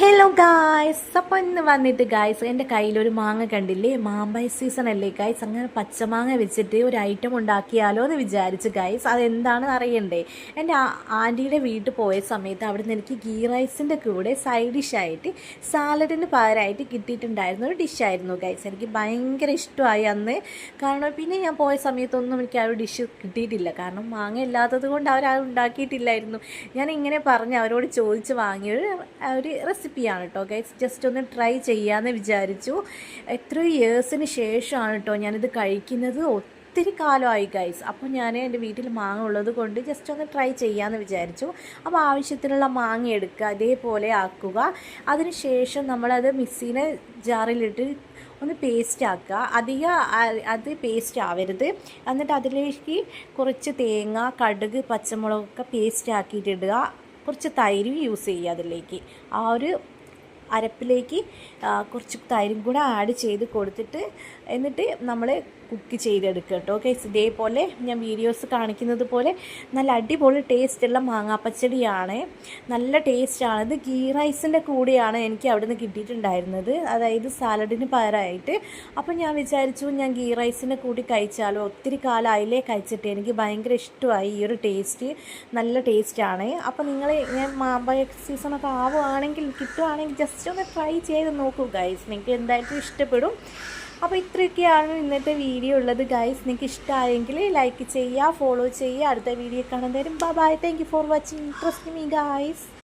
Hello guys, അപ്പോൾ ഇന്ന് വന്നിട്ട് ഗായ്സ് എൻ്റെ കയ്യിലൊരു മാങ്ങ കണ്ടില്ലേ, മാമ്പഴ സീസൺ അല്ലേ ഗായ്സ്. അങ്ങനെ പച്ചമാങ്ങ വെച്ചിട്ട് ഒരു ഐറ്റം ഉണ്ടാക്കിയാലോ എന്ന് വിചാരിച്ച് ഗായ്സ്. അതെന്താണെന്ന് അറിയണ്ടേ. എൻ്റെ ആൻറ്റിയുടെ വീട്ടിൽ പോയ സമയത്ത് അവിടെ നിന്ന് എനിക്ക് ഗീ റൈസിൻ്റെ കൂടെ സൈഡ് ഡിഷായിട്ട് സാലഡിന് പകരമായിട്ട് കിട്ടിയിട്ടുണ്ടായിരുന്ന ഒരു ഡിഷായിരുന്നു ഗായ്സ്. എനിക്ക് ഭയങ്കര ഇഷ്ടമായി അന്ന്. കാരണം പിന്നെ ഞാൻ പോയ സമയത്തൊന്നും എനിക്ക് ആ ഒരു ഡിഷ് കിട്ടിയിട്ടില്ല. കാരണം മാങ്ങ ഇല്ലാത്തത് കൊണ്ട് അവരത് ഉണ്ടാക്കിയിട്ടില്ലായിരുന്നു. ഞാൻ ഇങ്ങനെ പറഞ്ഞ് അവരോട് ചോദിച്ച് വാങ്ങിയൊരു റെസിപ്പിയാണ് കേട്ടോ ഗൈസ്. ജസ്റ്റ് ഒന്ന് ട്രൈ ചെയ്യാമെന്ന് വിചാരിച്ചു. എത്രയോ ഇയേഴ്സിന് ശേഷമാണ് കേട്ടോ ഞാനിത് കഴിക്കുന്നത്. ഒത്തിരി കാലമായി ഗൈസ്. അപ്പോൾ ഞാൻ എൻ്റെ വീട്ടിൽ മാങ്ങ ഉള്ളത് കൊണ്ട് ജസ്റ്റ് ഒന്ന് ട്രൈ ചെയ്യാമെന്ന് വിചാരിച്ചു. അപ്പോൾ ആവശ്യത്തിനുള്ള മാങ്ങ എടുക്കുക, അതേപോലെ ആക്കുക. അതിനുശേഷം നമ്മളത് മിക്സിനെ ജാറിലിട്ട് ഒന്ന് പേസ്റ്റ് ആക്കുക. അത് പേസ്റ്റ് ആവരുത്. എന്നിട്ട് അതിലേക്ക് കുറച്ച് തേങ്ങ, കടുക്, പച്ചമുളകൊക്കെ പേസ്റ്റ് ആക്കിയിട്ടിടുക. കുറച്ച് തൈര് യൂസ് ചെയ്യുക അതിലേക്ക്. ആ ഒരു അരപ്പിലേക്ക് കുറച്ച് തൈരും കൂടെ ആഡ് ചെയ്ത് കൊടുത്തിട്ട് എന്നിട്ട് നമ്മൾ കുക്ക് ചെയ്തെടുക്കുക കേട്ടോ ഗൈസ്. ഇതേപോലെ ഞാൻ വീഡിയോസ് കാണിക്കുന്നത് പോലെ നല്ല അടിപൊളി ടേസ്റ്റുള്ള മാങ്ങാപ്പച്ചടിയാണ്. നല്ല ടേസ്റ്റാണ്. ഇത് ഗീ റൈസിൻ്റെ കൂടെയാണ് എനിക്ക് അവിടെ നിന്ന് കിട്ടിയിട്ടുണ്ടായിരുന്നത്, അതായത് സാലഡിന് പകരമായിട്ട്. അപ്പോൾ ഞാൻ വിചാരിച്ചു ഞാൻ ഗീ റൈസിനെ കൂടി കഴിച്ചാലോ. ഒത്തിരി കാലമായില്ലേ കഴിച്ചിട്ട്. എനിക്ക് ഭയങ്കര ഇഷ്ടമായി ഈ ഒരു ടേസ്റ്റ്. നല്ല ടേസ്റ്റാണ്. അപ്പോൾ ഞാൻ മാമ്പഴ സീസണൊക്കെ ആവുകയാണെങ്കിൽ കിട്ടുകയാണെങ്കിൽ ജസ്റ്റ് ഒന്ന് ട്രൈ ചെയ്ത് നോക്കൂ ഗൈസ്. നിങ്ങൾക്ക് എന്തായിട്ടും ഇഷ്ടപ്പെടും. അപ്പോൾ ഇത്രയൊക്കെയാണ് ഇന്നത്തെ വീഡിയോ ഉള്ളത് ഗൈസ്. നിങ്ങൾക്ക് ഇഷ്ടമായെങ്കിൽ ലൈക്ക് ചെയ്യുക, ഫോളോ ചെയ്യുക. അടുത്ത വീഡിയോ കാണുന്നവരും bye. Thank you for watching. Trust me guys.